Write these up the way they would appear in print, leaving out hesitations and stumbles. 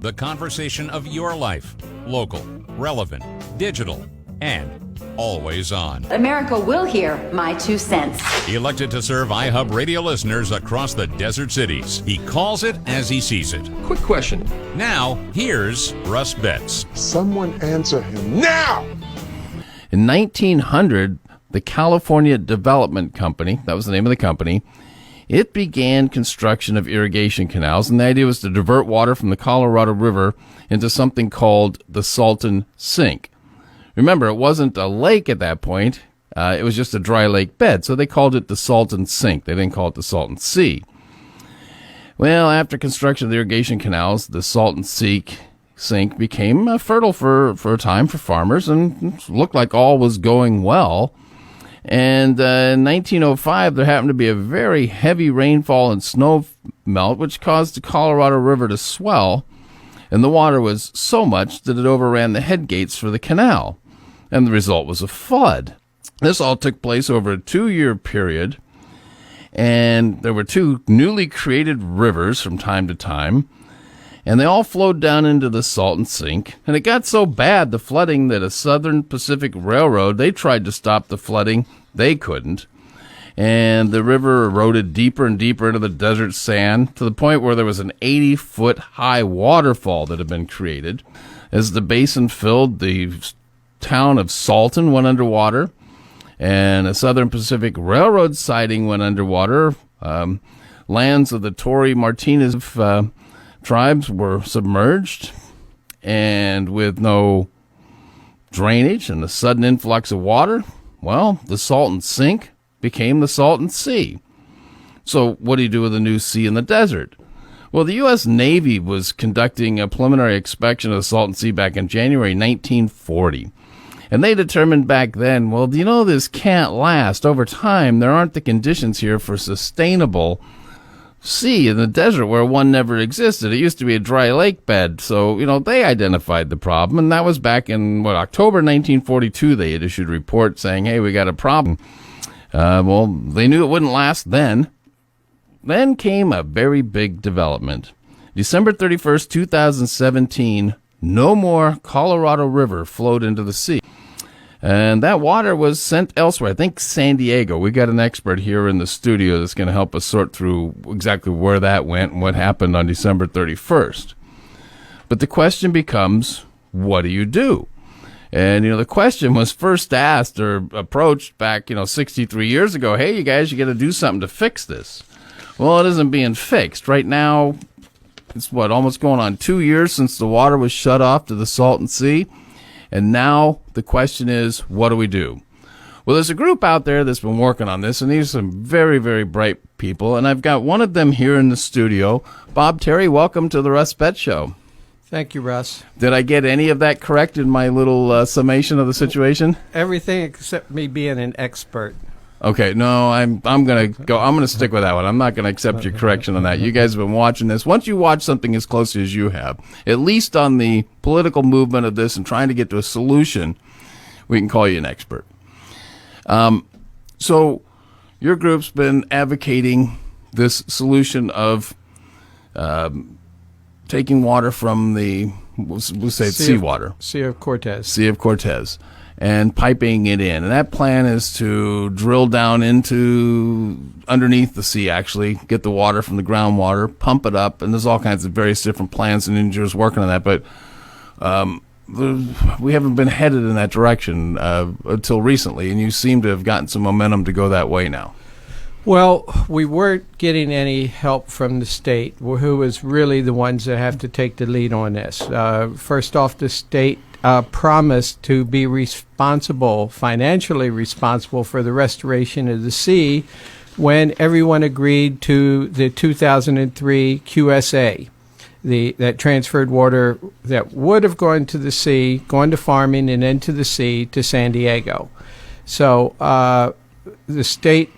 The conversation of your life, local, relevant, digital, and always on. America will hear my 2 cents. Elected to serve iHub radio listeners across the desert cities. He calls it as he sees it. Quick question. Now, here's Russ Betts. Someone answer him now! In 1900, the California Development Company, that was the name of the company, it began construction of irrigation canals, and the idea was to divert water from the Colorado River into something called the Salton Sink. Remember, it wasn't a lake at that point. It was just a dry lake bed, so they called it the Salton Sink. They didn't call it the Salton Sea. Well, after construction of the irrigation canals, the Salton Sink became fertile for a time for farmers, and it looked like all was going well. And in 1905, there happened to be a very heavy rainfall and snow melt, which caused the Colorado River to swell, and the water was so much that it overran the head gates for the canal, and the result was a flood. This all took place over a 2-year period, and there were 2 newly created rivers from time to time, and they all flowed down into the Salton Sink. And it got so bad, the flooding, that a Southern Pacific Railroad, they tried to stop the flooding. They couldn't. And the river eroded deeper and deeper into the desert sand to the point where there was an 80-foot high waterfall that had been created. As the basin filled, the town of Salton went underwater, and a Southern Pacific Railroad siding went underwater. Lands of the Torrey Martinez tribes were submerged, and with no drainage and the sudden influx of water, well, the Salton Sink became the Salton Sea. So what do you do with a new sea in the desert? Well, the U.S. Navy was conducting a preliminary inspection of the Salton Sea back in January 1940. And they determined back then, well, you know, this can't last. Over time, there aren't the conditions here for sustainable sea in the desert where one never existed. It used to be a dry lake bed. So, you know, they identified the problem. And that was back in, October 1942, they had issued a report saying, hey, we got a problem. Well, they knew it wouldn't last then. Then came a very big development. December 31st, 2017, no more Colorado River flowed into the sea. And that water was sent elsewhere. I think San Diego. We got an expert here in the studio that's going to help us sort through exactly where that went and what happened on December 31st. But the question becomes, what do you do? And, the question was first asked or approached back, 63 years ago. Hey, you guys, you got to do something to fix this. Well, it isn't being fixed. Right now, it's almost going on 2 years since the water was shut off to the Salton Sea. And now the question is, what do we do? Well, there's a group out there that's been working on this, and these are some very, very bright people. And I've got one of them here in the studio. Bob Terry, welcome to the Russ Betts Show. Thank you, Russ. Did I get any of that correct in my little summation of the situation? Everything except me being an expert. Okay, no, I'm gonna stick with that one. I'm not gonna accept your correction on that. You guys have been watching this. Once you watch something as closely as you have, at least on the political movement of this and trying to get to a solution, we can call you an expert. So your group's been advocating this solution of taking water from the, we'll say it's seawater. Sea of Cortez. Sea of Cortez. And piping it in. And that plan is to drill down into underneath the sea, actually, get the water from the groundwater, pump it up, and there's all kinds of various different plans and engineers working on that. But we haven't been headed in that direction until recently, and you seem to have gotten some momentum to go that way now. Well, we weren't getting any help from the state, who is really the ones that have to take the lead on this. First off, the state promised to be financially responsible for the restoration of the sea when everyone agreed to the 2003 QSA, that transferred water that would have gone to the sea, gone to farming, and then to the sea to San Diego. So the state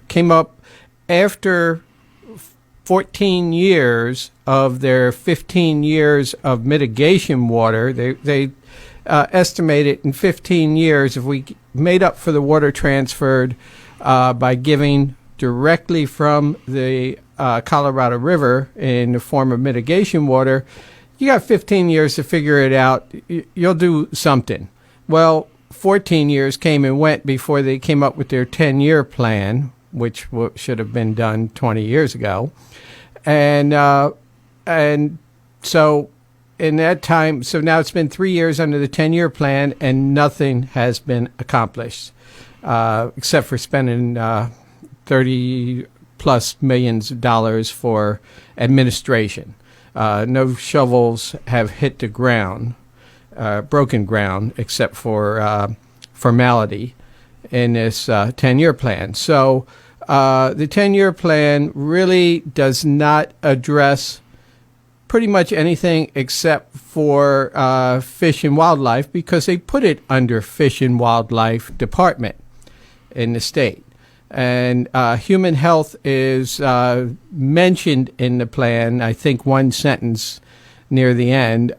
came up after 14 years of their 15 years of mitigation water. They estimated in 15 years, if we made up for the water transferred by giving directly from the Colorado River in the form of mitigation water, you got 15 years to figure it out. You'll do something. Well, 14 years came and went before they came up with their 10-year plan, which should have been done 20 years ago. And so in that time, so now it's been 3 years under the 10-year plan, and nothing has been accomplished, except for spending 30+ millions of dollars for administration. No shovels have hit the ground, broken ground, except for formality in this 10-year plan. So the 10-year plan really does not address pretty much anything except for fish and wildlife, because they put it under Fish and Wildlife Department in the state. And human health is mentioned in the plan, I think one sentence near the end.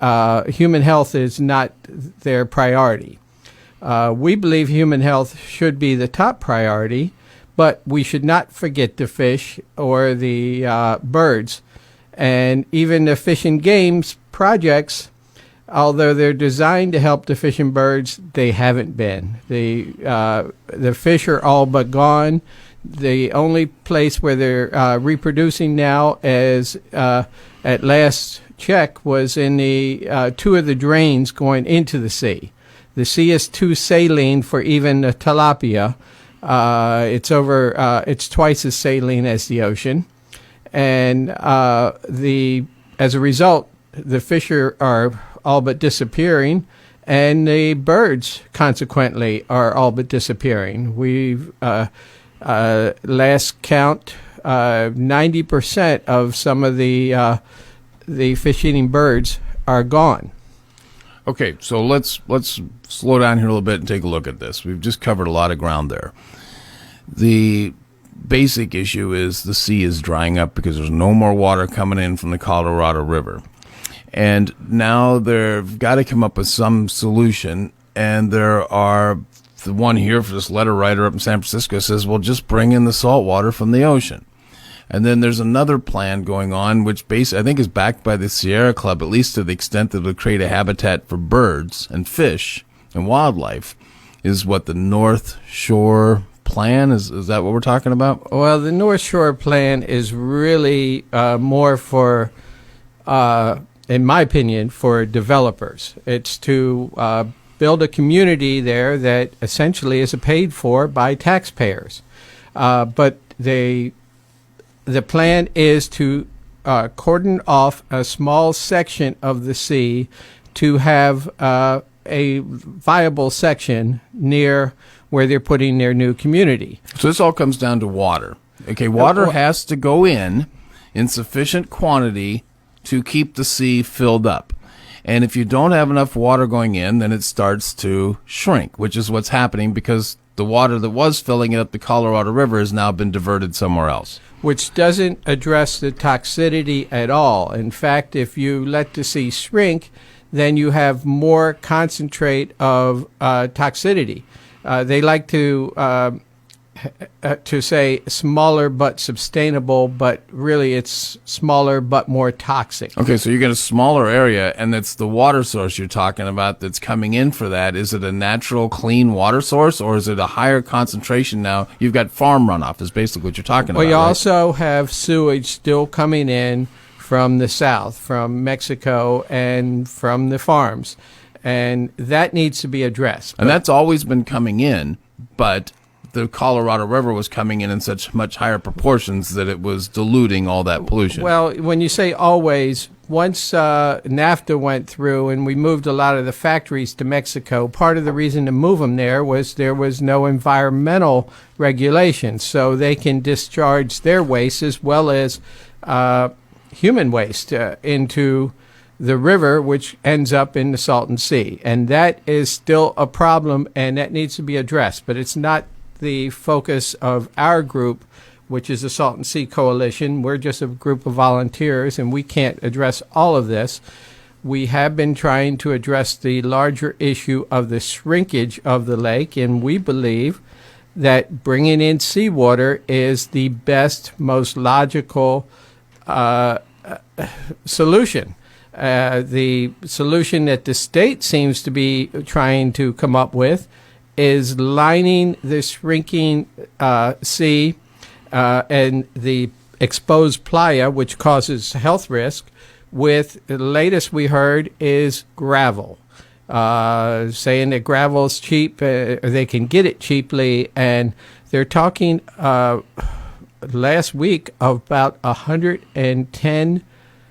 Human health is not their priority. We believe human health should be the top priority, but we should not forget the fish or the birds. And even the fish and games projects, although they're designed to help the fish and birds, they haven't been. The fish are all but gone. The only place where they're reproducing now, as at last check, was in the two of the drains going into the sea. The sea is too saline for even the tilapia. It's twice as saline as the ocean. And as a result, the fish are all but disappearing, and the birds, consequently, are all but disappearing. We've last count, 90% of some of the fish-eating birds are gone. Okay, so let's slow down here a little bit and take a look at this. We've just covered a lot of ground there. The basic issue is the sea is drying up because there's no more water coming in from the Colorado River. And now they've got to come up with some solution. And there are, the one here for this letter writer up in San Francisco says, well, just bring in the salt water from the ocean. And then there's another plan going on, which I think is backed by the Sierra Club, at least to the extent that it would create a habitat for birds and fish and wildlife, is what the North Shore plan is that what we're talking about? Well, the North Shore plan is really more for, in my opinion, for developers. It's to build a community there that essentially is paid for by taxpayers. But the plan is to cordon off a small section of the sea to have a viable section near where they're putting their new community. So this all comes down to water. Okay, water has to go in sufficient quantity to keep the sea filled up. And if you don't have enough water going in, then it starts to shrink, which is what's happening because the water that was filling it up the Colorado River has now been diverted somewhere else. Which doesn't address the toxicity at all. In fact, if you let the sea shrink, then you have more concentrate of toxicity. They like to say smaller but sustainable, but really it's smaller but more toxic. Okay, so you get a smaller area, and it's the water source you're talking about that's coming in for that. Is it a natural, clean water source, or is it a higher concentration now? You've got farm runoff is basically what you're talking about, Well, you right? also have sewage still coming in from the south, from Mexico, and from the farms. And that needs to be addressed. And that's always been coming in, but the Colorado River was coming in such much higher proportions that it was diluting all that pollution. Well, when you say always, once NAFTA went through and we moved a lot of the factories to Mexico, part of the reason to move them there was no environmental regulations, so they can discharge their waste as well as human waste into the river, which ends up in the Salton Sea. And that is still a problem, and that needs to be addressed. But it's not the focus of our group, which is the Salton Sea Coalition. We're just a group of volunteers, and we can't address all of this. We have been trying to address the larger issue of the shrinkage of the lake, and we believe that bringing in seawater is the best, most logical solution. The solution that the state seems to be trying to come up with is lining the shrinking sea and the exposed playa, which causes health risk, with the latest we heard is gravel. Saying that gravel is cheap, they can get it cheaply, and they're talking last week about 110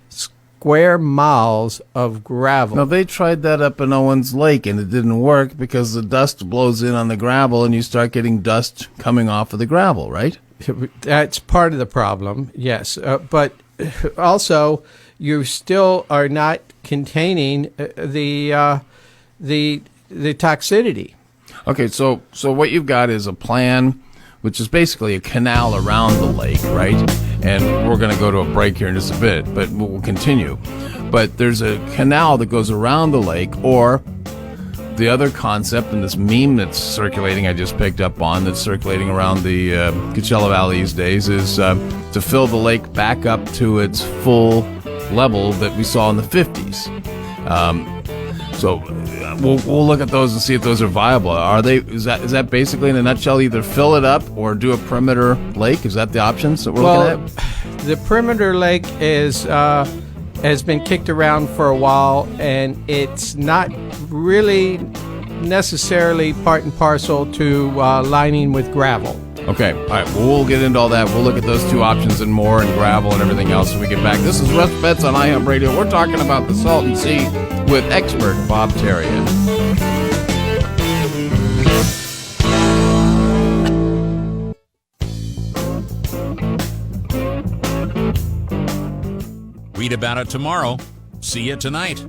square miles of gravel. Now, they tried that up in Owens Lake, and it didn't work because the dust blows in on the gravel, and you start getting dust coming off of the gravel, right? That's part of the problem, yes. But also, you still are not containing the toxicity. Okay, so what you've got is a plan, which is basically a canal around the lake, right? And we're going to go to a break here in just a bit, but we'll continue. But there's a canal that goes around the lake, or the other concept, and this meme that's circulating, I just picked up on, that's circulating around the Coachella Valley these days, is to fill the lake back up to its full level that we saw in the 50s. So we'll look at those and see if those are viable. Are they? Is that basically in a nutshell either fill it up or do a perimeter lake? Is that the options that we're looking at? The perimeter lake is has been kicked around for a while, and it's not really necessarily part and parcel to lining with gravel. Okay, all right, well, we'll get into all that. We'll look at those two options and more, and gravel and everything else when we get back. This is Russ Betts on iHub Radio. We're talking about the Salton Sea with expert Bob Terrian. Read about it tomorrow. See it tonight.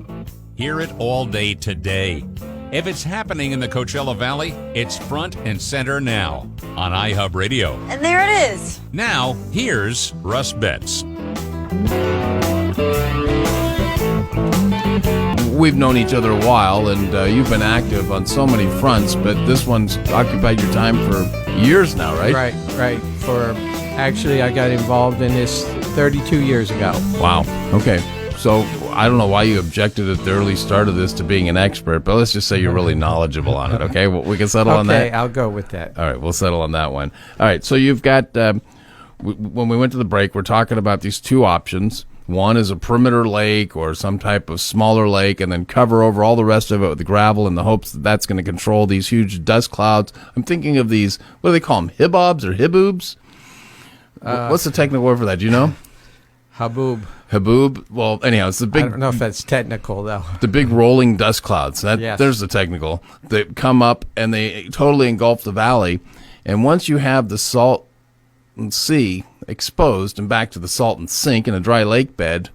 Hear it all day today. If it's happening in the Coachella Valley, it's front and center now on iHub Radio. And there it is. Now, here's Russ Betts. We've known each other a while, and you've been active on so many fronts, but this one's occupied your time for years now, right? Right. Actually, I got involved in this 32 years ago. Wow. Okay. So I don't know why you objected at the early start of this to being an expert, but let's just say you're really knowledgeable on it, okay? We can settle on that? Okay, I'll go with that. All right, we'll settle on that one. All right, so you've got, when we went to the break, we're talking about these two options. One is a perimeter lake or some type of smaller lake, and then cover over all the rest of it with the gravel in the hopes that that's going to control these huge dust clouds. I'm thinking of these, what do they call them, hibobs or hiboobs? What's the technical word for that? Do you know? Haboob. Well, anyhow, it's the big. I don't know if that's technical though. The big rolling dust clouds. Yes. There's the technical. They come up and they totally engulf the valley. And once you have the Salton Sea exposed and back to the Salton Sink in a dry lake bed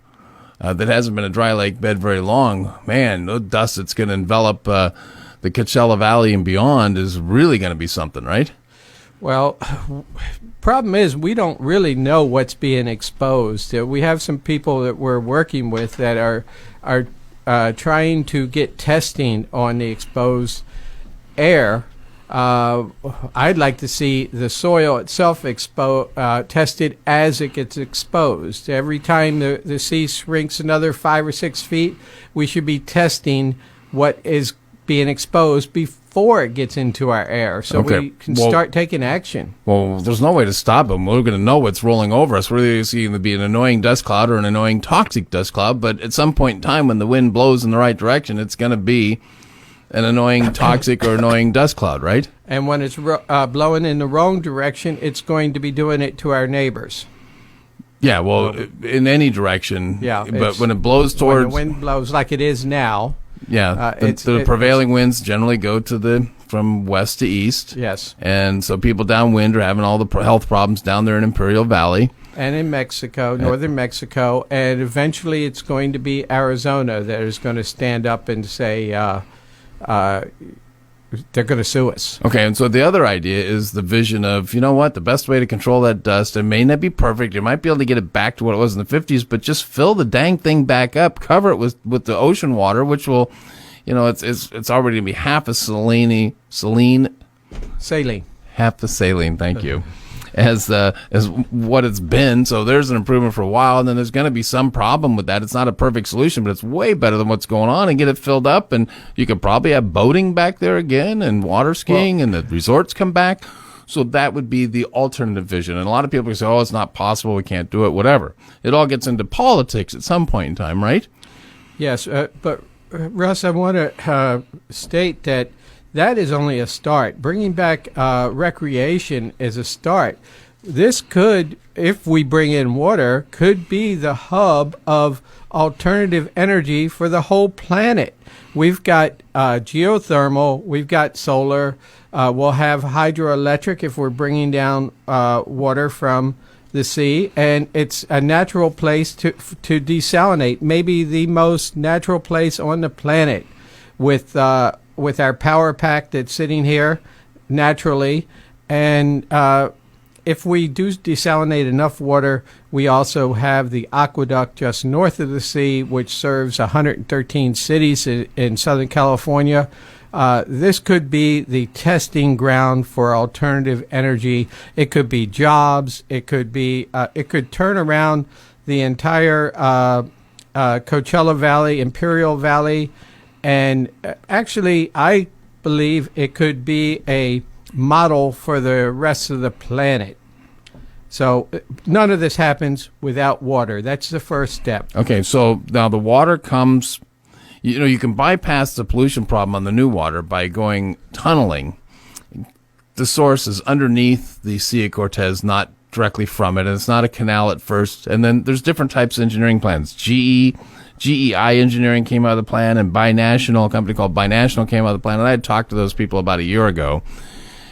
that hasn't been a dry lake bed very long, man, the dust that's going to envelop the Coachella Valley and beyond is really going to be something, right? Well, problem is we don't really know what's being exposed. We have some people that we're working with that are trying to get testing on the exposed air. I'd like to see the soil itself tested as it gets exposed. Every time the sea shrinks another 5 or 6 feet, we should be testing what is being exposed before it gets into our air, so we can start taking action. Well, there's no way to stop them. We're going to know what's rolling over us. We're either going to be an annoying dust cloud or an annoying toxic dust cloud, but at some point in time when the wind blows in the right direction, it's going to be an annoying toxic or annoying dust cloud, right? And when it's blowing in the wrong direction, it's going to be doing it to our neighbors. Yeah, well, in any direction. Yeah, but when it blows towards... When the wind blows like it is now... Yeah, the prevailing winds generally go from west to east. Yes. And so people downwind are having all the health problems down there in Imperial Valley. And in Mexico, northern Mexico, and eventually it's going to be Arizona that is going to stand up and say they're going to sue us. Okay, and so the other idea is the vision of, you know what, the best way to control that dust, it may not be perfect, you might be able to get it back to what it was in the 50s, but just fill the dang thing back up, cover it with the ocean water, which will, you know, it's already going to be half as saline, half the saline, thank you, as what it's been. So there's an improvement for a while, and then there's going to be some problem with that. It's not a perfect solution, but it's way better than what's going on, and get it filled up, and you could probably have boating back there again and water skiing, and the resorts come back. So that would be the alternative vision. And a lot of people say, oh, it's not possible, we can't do it, whatever. It all gets into politics at some point in time, right? Yes, but Russ, I want to state that is only a start. Bringing back recreation is a start. This could, if we bring in water, could be the hub of alternative energy for the whole planet. We've got geothermal, we've got solar, we'll have hydroelectric if we're bringing down water from the sea, and it's a natural place to desalinate, maybe the most natural place on the planet, with our power pack that's sitting here naturally. And if we do desalinate enough water, we also have the aqueduct just north of the sea, which serves 113 cities in Southern California. This could be the testing ground for alternative energy. It could be jobs. It could be. It could turn around the entire Coachella Valley, Imperial Valley, and actually, I believe it could be a model for the rest of the planet. So none of this happens without water. That's the first step. Okay, so now the water comes. You can bypass the pollution problem on the new water by going tunneling. The source is underneath the Sea of Cortez, not directly from it, and it's not a canal at first. And then there's different types of engineering plans. GEI engineering came out of the plan, and a company called Binational came out of the plan. And I had talked to those people about a year ago,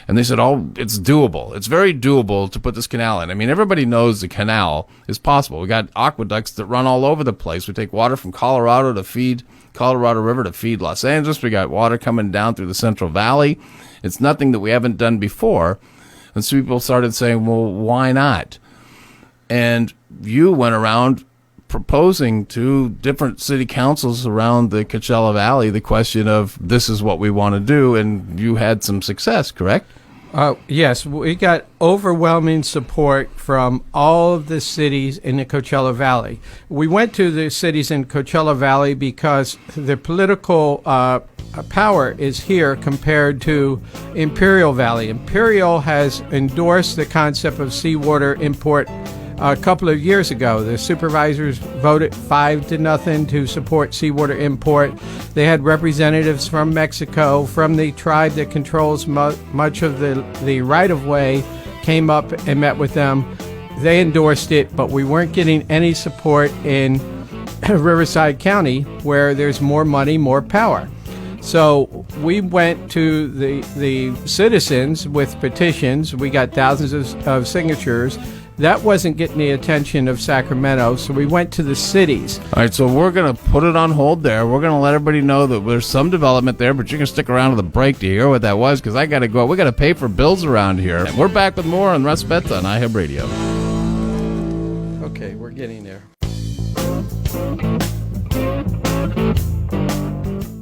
and they said, oh, it's doable. It's very doable to put this canal in. I mean, everybody knows the canal is possible. We got aqueducts that run all over the place. We take water from Colorado to feed Colorado River to feed Los Angeles. We got water coming down through the Central Valley. It's nothing that we haven't done before. And so people started saying, well, why not? And you went around proposing to different city councils around the Coachella Valley the question of, this is what we want to do, and you had some success, correct? Yes, we got overwhelming support from all of the cities in the Coachella Valley. We went to the cities in Coachella Valley because the political power is here compared to Imperial Valley. Imperial has endorsed the concept of seawater import a couple of years ago. The supervisors voted 5-0 to support seawater import. They had representatives from Mexico, from the tribe that controls much of the right-of-way, came up and met with them. They endorsed it, but we weren't getting any support in Riverside County, where there's more money, more power. So we went to the citizens with petitions. We got thousands of signatures. That wasn't getting the attention of Sacramento, so we went to the cities. All right, so we're going to put it on hold there. We're going to let everybody know that there's some development there, but you're going to stick around to the break to hear what that was, because I got to go. We got to pay for bills around here. And we're back with more on Russ Betts on iHub Radio. Okay, we're getting there.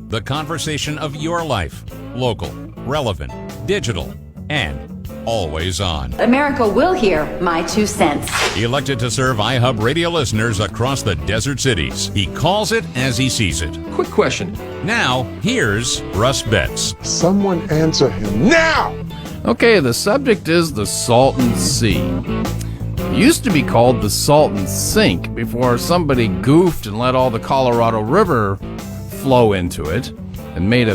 The conversation of your life. Local, relevant, digital, and always on. America will hear my 2 cents. Elected to serve iHub Radio listeners across the desert cities. He calls it as he sees it. Quick question. Now, here's Russ Betts. Someone answer him now! Okay, the subject is the Salton Sea. It used to be called the Salton Sink before somebody goofed and let all the Colorado River flow into it and made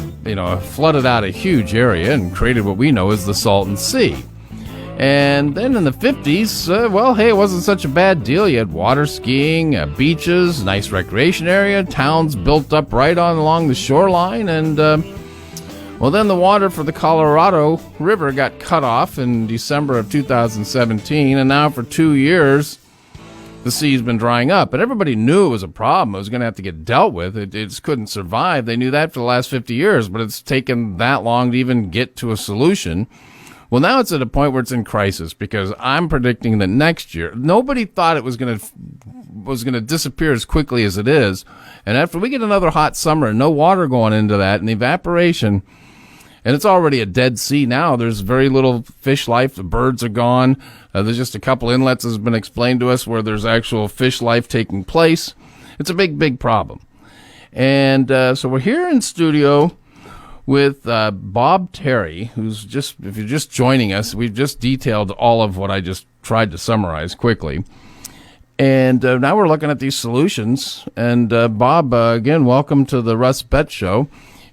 flooded out a huge area and created what we know as the Salton Sea. And then in the 50s, it wasn't such a bad deal. You had water skiing, beaches, nice recreation area, towns built up right on along the shoreline, and then the water for the Colorado River got cut off in December of 2017, and now for 2 years, the sea's been drying up, and everybody knew it was a problem. It was going to have to get dealt with. It just couldn't survive. They knew that for the last 50 years, but it's taken that long to even get to a solution. Well, now it's at a point where it's in crisis, because I'm predicting that next year, nobody thought it was going to disappear as quickly as it is. And after we get another hot summer and no water going into that and evaporation, And it's already a dead sea now. There's very little fish life. The birds are gone. There's just a couple inlets, as has been explained to us, where there's actual fish life taking place. It's a big, big problem. And so we're here in studio with Bob Terry, who's just, if you're just joining us, we've just detailed all of what I just tried to summarize quickly. And now we're looking at these solutions. And Bob, again, welcome to the Russ Bet Show.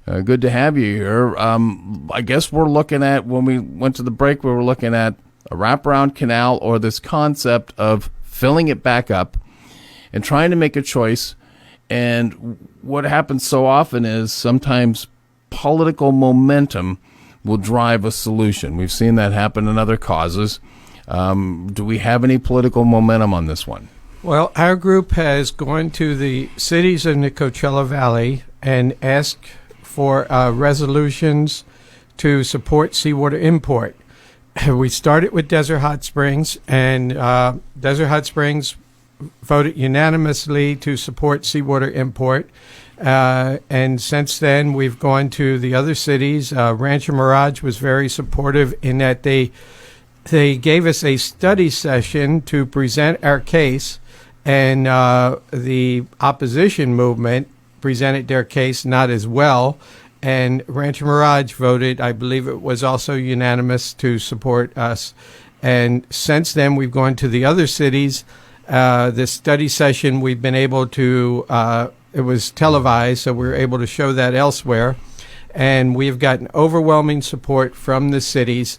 Good to have you here. I guess we're looking at, when we went to the break, we were looking at a wraparound canal, or this concept of filling it back up and trying to make a choice. And what happens so often is sometimes political momentum will drive a solution. We've seen that happen in other causes. Do we have any political momentum on this one? Well, our group has gone to the cities in the Coachella Valley and asked for resolutions to support seawater import. We started with Desert Hot Springs, and Desert Hot Springs voted unanimously to support seawater import. And since then, we've gone to the other cities. Rancho Mirage was very supportive in that they gave us a study session to present our case, and the opposition movement presented their case not as well. And Rancho Mirage voted, I believe it was also unanimous, to support us. And since then, we've gone to the other cities. This study session, we've been able to, it was televised, so we were able to show that elsewhere. And we've gotten overwhelming support from the cities.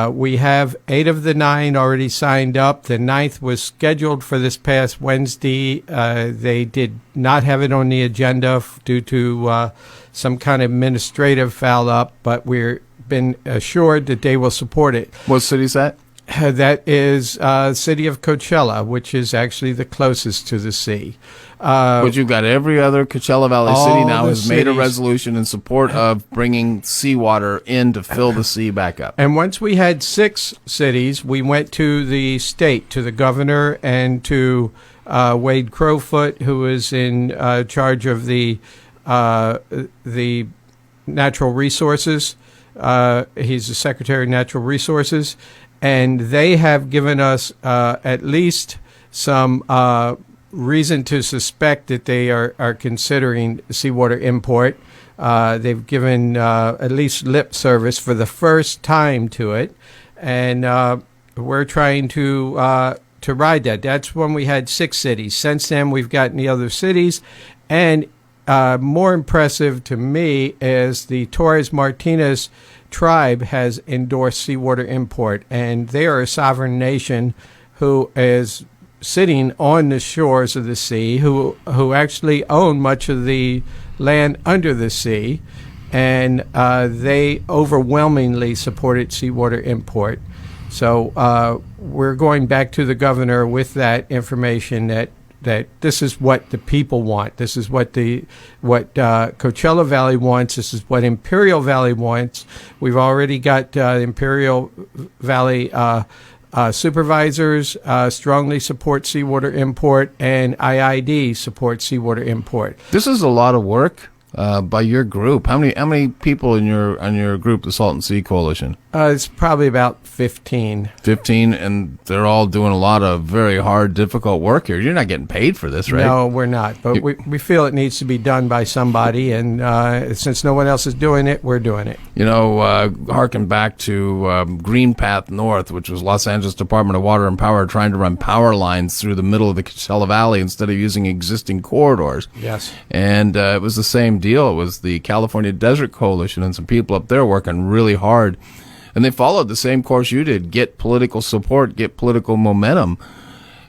We have 8 of the 9 already signed up. The 9th was scheduled for this past Wednesday. They did not have it on the agenda due to some kind of administrative foul-up, but we've been assured that they will support it. What city is that? That is city of Coachella, which is actually the closest to the sea. But you've got every other Coachella Valley city now has made a cities. resolution in support of bringing seawater in to fill the sea back up. And once we had 6 cities, we went to the state, to the governor, and to Wade Crowfoot, who is in charge of the natural resources. He's the Secretary of Natural Resources. And they have given us at least some reason to suspect that they are considering seawater import. They've given at least lip service for the first time to it. And we're trying to ride that. That's when we had 6 cities. Since then, we've gotten the other cities. And more impressive to me is the Torres Martinez tribe has endorsed seawater import, and they are a sovereign nation who is sitting on the shores of the sea, who actually own much of the land under the sea, and they overwhelmingly supported seawater import. So we're going back to the governor with that information that this is what the people want. This is what Coachella Valley wants. This is what Imperial Valley wants. We've already got Imperial Valley supervisors strongly support seawater import, and IID supports seawater import. This is a lot of work by your group. How many people on your group, the Salton Sea Coalition? It's probably about 15. 15, and they're all doing a lot of very hard, difficult work here. You're not getting paid for this, right? No, we're not. But we feel it needs to be done by somebody, and since no one else is doing it, we're doing it. You know, harken back to Green Path North, which was Los Angeles Department of Water and Power trying to run power lines through the middle of the Coachella Valley instead of using existing corridors. Yes. And it was the same deal. It was the California Desert Coalition and some people up there working really hard. And they followed the same course you did. Get political support, get political momentum.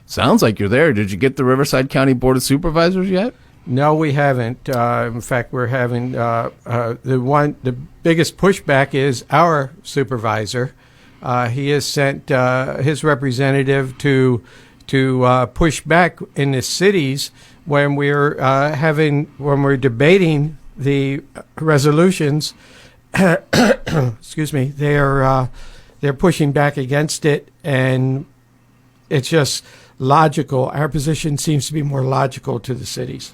Sounds like you're there. Did you get the Riverside County Board of Supervisors yet? No, we haven't. In fact, we're having the biggest pushback is our supervisor. He has sent his representative to push back in the cities when we're debating the resolutions. Excuse me. They're pushing back against it, and it's just logical. Our position seems to be more logical to the cities.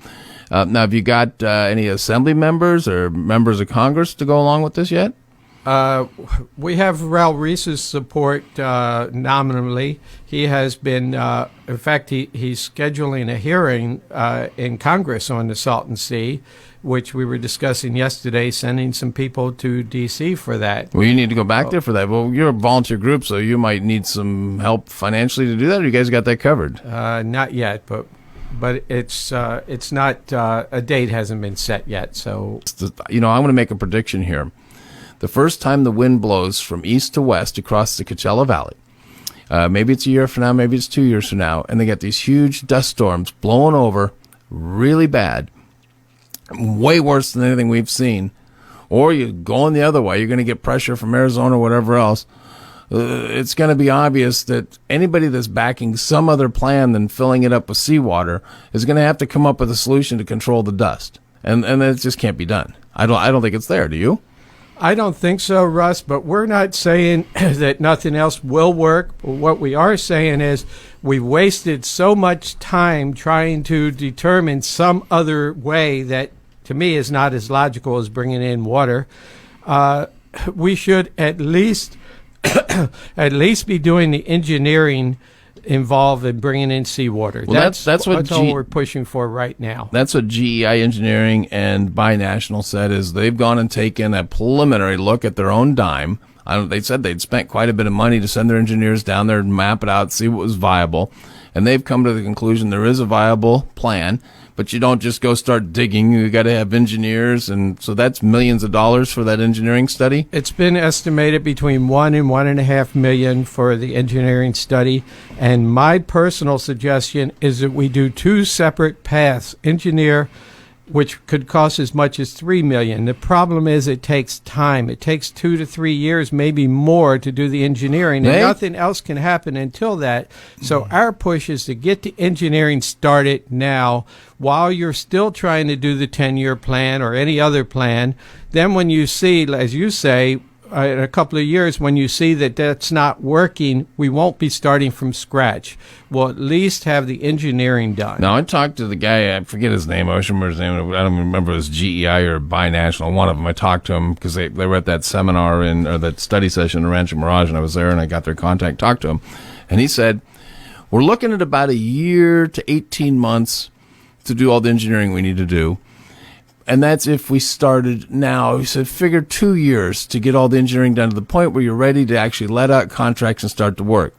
Now, have you got any assembly members or members of Congress to go along with this yet? We have Ralph Reese's support nominally. He has been, in fact, he's scheduling a hearing in Congress on the Salton Sea, which we were discussing yesterday, sending some people to D.C. for that. Well, you need to go back there for that. Well, you're a volunteer group, so you might need some help financially to do that, or you guys got that covered? Not yet, but it's not, a date hasn't been set yet. So, I'm going to make a prediction here. The first time the wind blows from east to west across the Coachella Valley, maybe it's a year from now, maybe it's 2 years from now, and they get these huge dust storms blowing over really bad, way worse than anything we've seen, or you're going the other way, you're going to get pressure from Arizona or whatever else. It's going to be obvious that anybody that's backing some other plan than filling it up with seawater is going to have to come up with a solution to control the dust, and it just can't be done. I don't think it's there. Do you? I don't think so, Russ, but we're not saying that nothing else will work. What we are saying is we've wasted so much time trying to determine some other way that, to me, is not as logical as bringing in water. We should at least be doing the engineering involved in bringing in seawater. Well, that's what all we're pushing for right now. That's what GEI Engineering and Binational said, is they've gone and taken a preliminary look at their own dime. They said they'd spent quite a bit of money to send their engineers down there and map it out, see what was viable, and they've come to the conclusion there is a viable plan. But you don't just go start digging. You got to have engineers, and so that's millions of dollars for that engineering study. It's been estimated between $1 and $1.5 million for the engineering study. And my personal suggestion is that we do two separate paths: engineer, which could cost as much as $3 million. The problem is it takes time. It takes 2 to 3 years, maybe more, to do the engineering, and nothing else can happen until that. So our push is to get the engineering started now while you're still trying to do the 10-year plan or any other plan. Then when you see, as you say, in a couple of years, when you see that that's not working, we won't be starting from scratch. We'll at least have the engineering done. Now, I talked to the guy, I forget his name, I wish I remember his name, I don't remember if it was GEI or Binational, one of them. I talked to him because they were at that seminar or that study session in Rancho Mirage, and I was there and I got their contact, talked to him, and he said, we're looking at about a year to 18 months to do all the engineering we need to do. And that's if we started now. He said, figure 2 years to get all the engineering done to the point where you're ready to actually let out contracts and start to work.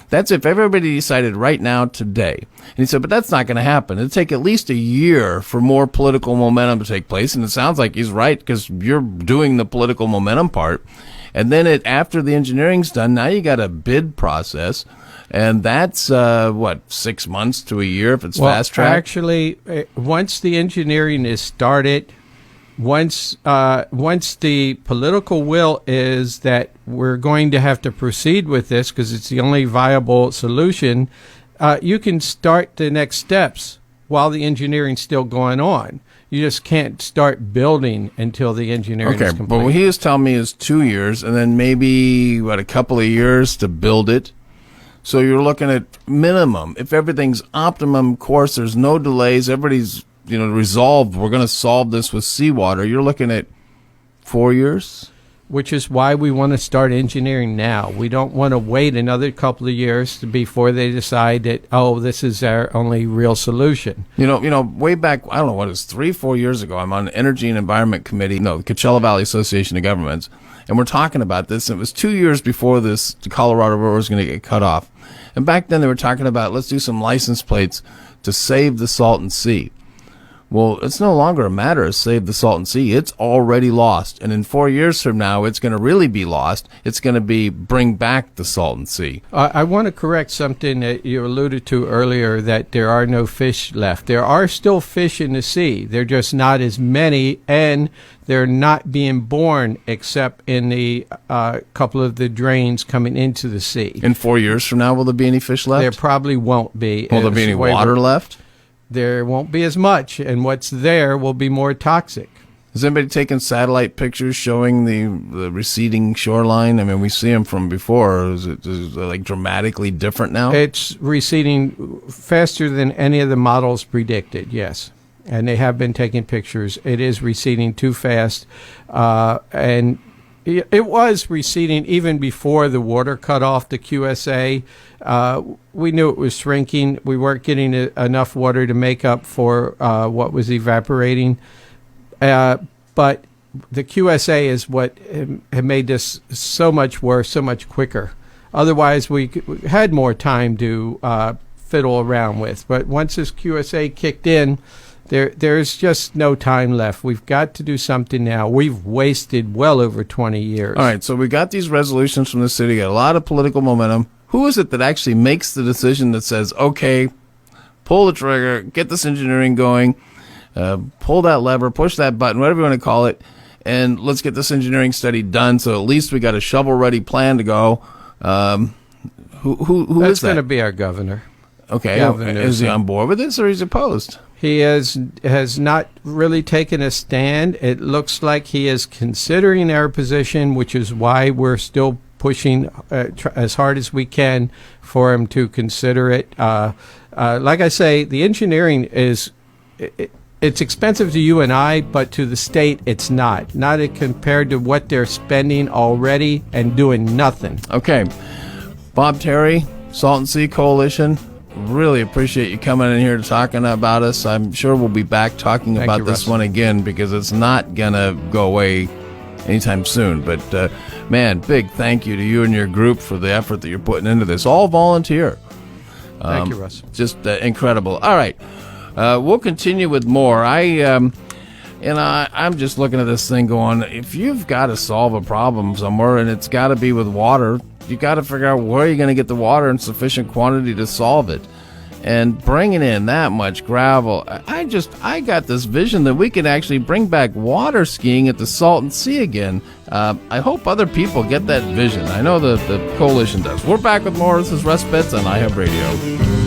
That's if everybody decided right now, today. And he said, but that's not going to happen. It'll take at least a year for more political momentum to take place. And it sounds like he's right, because you're doing the political momentum part. And then after the engineering's done, now you got a bid process. And that's, 6 months to a year if it's fast track? Actually, once the engineering is started, once the political will is that we're going to have to proceed with this because it's the only viable solution, you can start the next steps while the engineering's still going on. You just can't start building until the engineering is complete. But what he is telling me is 2 years, and then maybe, a couple of years to build it. So you're looking at minimum, if everything's optimum course, there's no delays, everybody's resolved, we're going to solve this with seawater, you're looking at 4 years? Which is why we want to start engineering now. We don't want to wait another couple of years before they decide that, this is our only real solution. Way back, I don't know what it was, 3-4 years ago, I'm on the Energy and Environment Committee, the Coachella Valley Association of Governments, and we're talking about this, and it was 2 years before the Colorado River was going to get cut off. And back then they were talking about, let's do some license plates to save the Salton Sea. Well, it's no longer a matter of save the Salton Sea. It's already lost. And in 4 years from now, it's going to really be lost. It's going to be bring back the Salton Sea. I want to correct something that you alluded to earlier, that there are no fish left. There are still fish in the sea. They're just not as many, and they're not being born except in the couple of the drains coming into the sea. In 4 years from now, will there be any fish left? There probably won't be. Will there be any water left? There won't be as much, and what's there will be more toxic. Has anybody taken satellite pictures showing the receding shoreline? I mean, we see them from before. Is it like dramatically different now? It's receding faster than any of the models predicted, yes. And they have been taking pictures. It is receding too fast. And It was receding even before the water cut off the QSA. We knew it was shrinking. We weren't getting enough water to make up for what was evaporating. But the QSA is what had made this so much worse, so much quicker. Otherwise, we had more time to fiddle around with. But once this QSA kicked in, there's just no time left. We've got to do something now. We've wasted well over 20 years. All right, so we got these resolutions from the city, got a lot of political momentum. Who is it that actually makes the decision that says, okay, pull the trigger, get this engineering going, pull that lever, push that button, whatever you want to call it, and let's get this engineering study done so at least we got a shovel-ready plan to go. Who That's is that? going to be our governor. Okay, Governor is he Newsom. on board with this or is he opposed? He has not really taken a stand. It looks like he is considering our position, which is why we're still pushing as hard as we can for him to consider it. Like I say, the engineering is it's expensive to you and I, but to the state, it's not. Not compared to what they're spending already and doing nothing. Okay, Bob Terry, Salton Sea Coalition. Really appreciate you coming in here talking about us. I'm sure we'll be back talking Thank about you, this Russ. one again because it's not going to go away anytime soon. But, man, big thank you to you and your group for the effort that you're putting into this. All volunteer. Thank you, Russ. Just incredible. All right. We'll continue with more. I'm just looking at this thing going, if you've got to solve a problem somewhere and it's got to be with water, you got to figure out where you're going to get the water in sufficient quantity to solve it. And bringing in that much gravel, I got this vision that we could actually bring back water skiing at the Salton Sea again. I hope other people get that vision. I know the coalition does. We're back with more. This is Russ Betts on iHub Radio.